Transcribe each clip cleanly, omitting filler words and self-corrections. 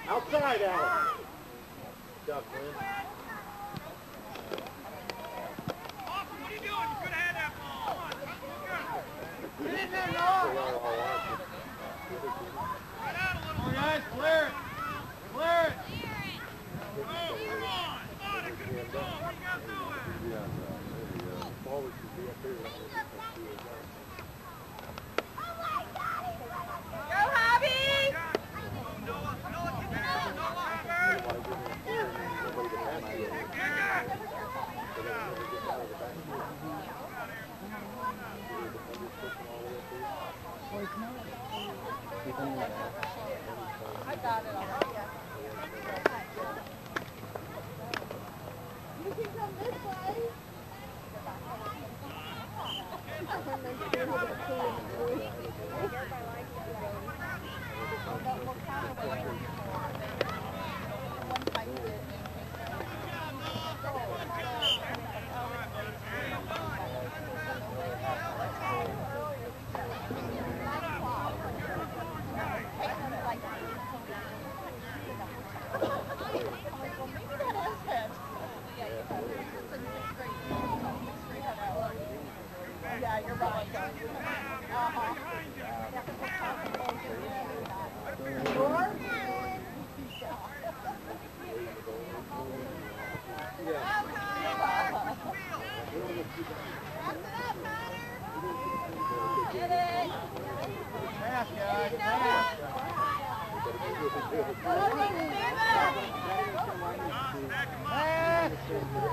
Outside, Alex. Good job, Glenn. Austin, what are you doing? You could have had that ball. Get in there, Noah. Right out a little. Come on, guys, clear it. Clear it. Oh, come on. Come on, it could have been gone. What you got to do it? Forward should be up here. Go, Hobby! Noah, get down. Noah, I got it all. You can come this way. Yeah, you're right. Get it. Pass, guys. Pass.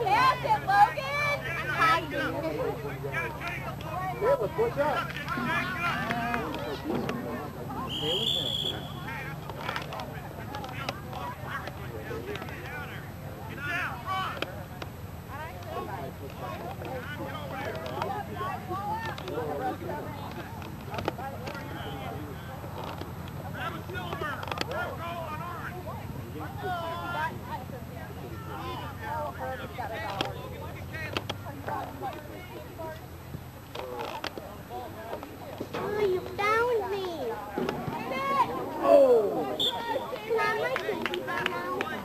Pass it, Logan. Let's push up. Oh, you found me. Oh! Can I have my cookie by now? What?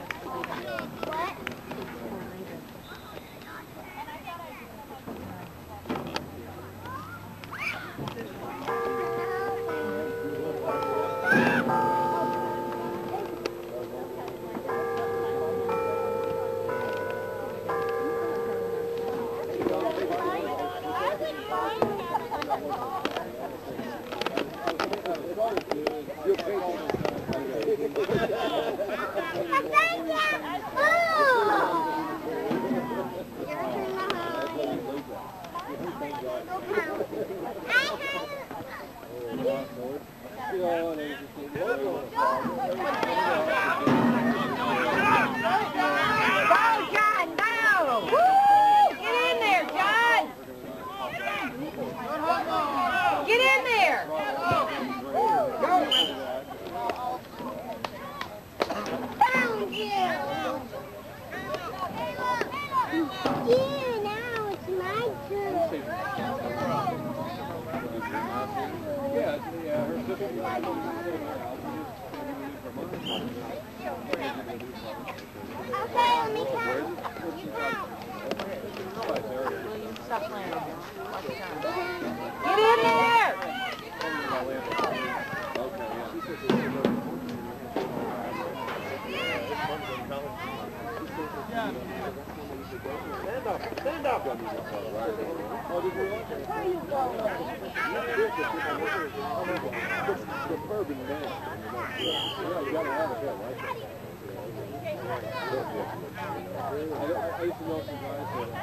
Get in there! Found you! Yeah, now it's my turn. Okay, let me count. You count. Stop playing. Get in there! Stand up. Stand up. Where are you going? Suburban man. Yeah, you gotta have it, right? I used to know some guys that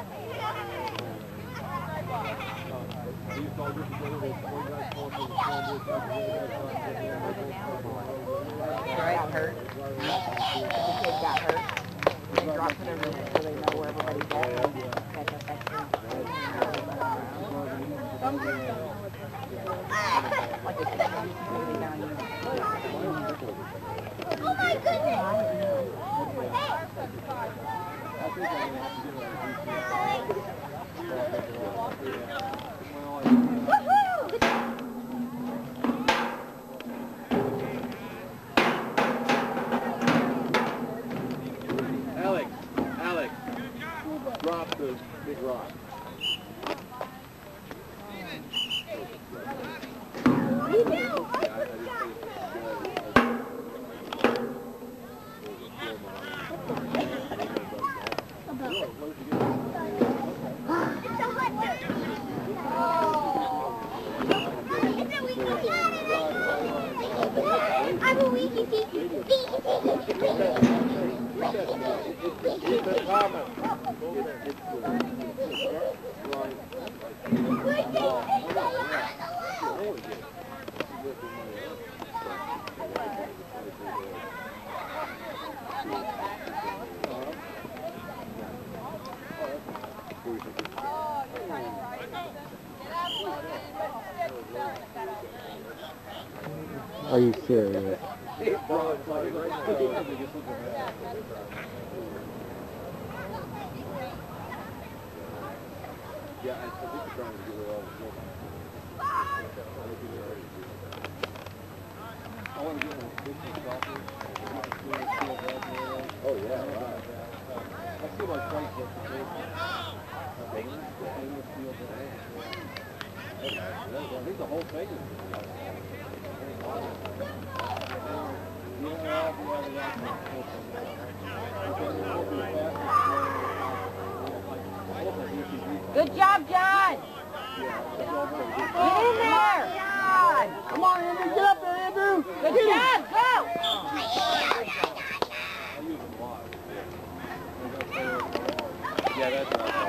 these guys get together, they one guy calls for the phone, Got hurt. The kid got hurt. They dropped it over there so they know where everybody's at. That's affecting. Some kids don't know what's happening. Like a kid moving down here. Oh my goodness! I think I have to give it a drop the big rock. Are you serious? Yeah, I think they're trying to get rid of all the smoke. I want to get one of the oh, yeah, right. I feel like Frank's left the table. I think the whole thing is Good job, John. Get in there. John. Come on, Andrew, get up there, Andrew. Good job, go. yeah, that's right.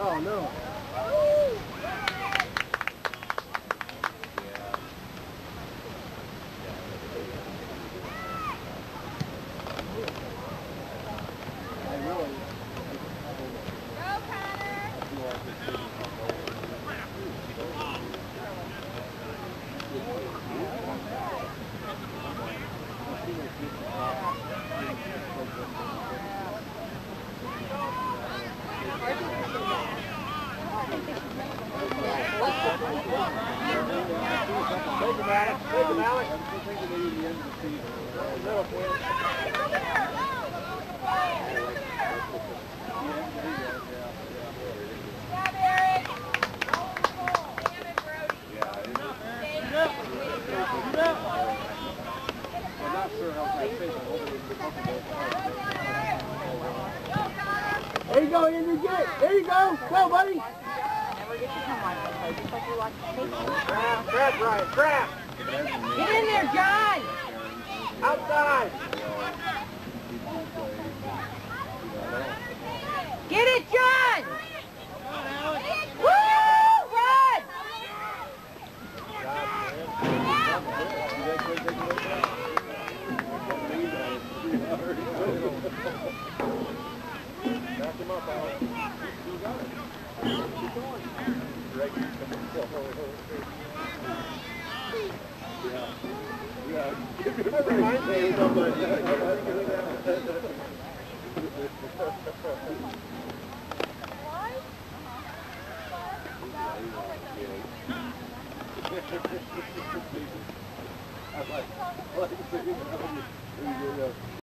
Oh, no. There you go, Andrew, get it. There you go. Go, buddy. Never get to come on this way, just like you watch the tape. Trap, Brian, trap. Get in there, John. Outside. Get it, John. Woo! Run! Back him up, Alex. You got it. Keep going. Right. Yeah. That reminds me of somebody. I like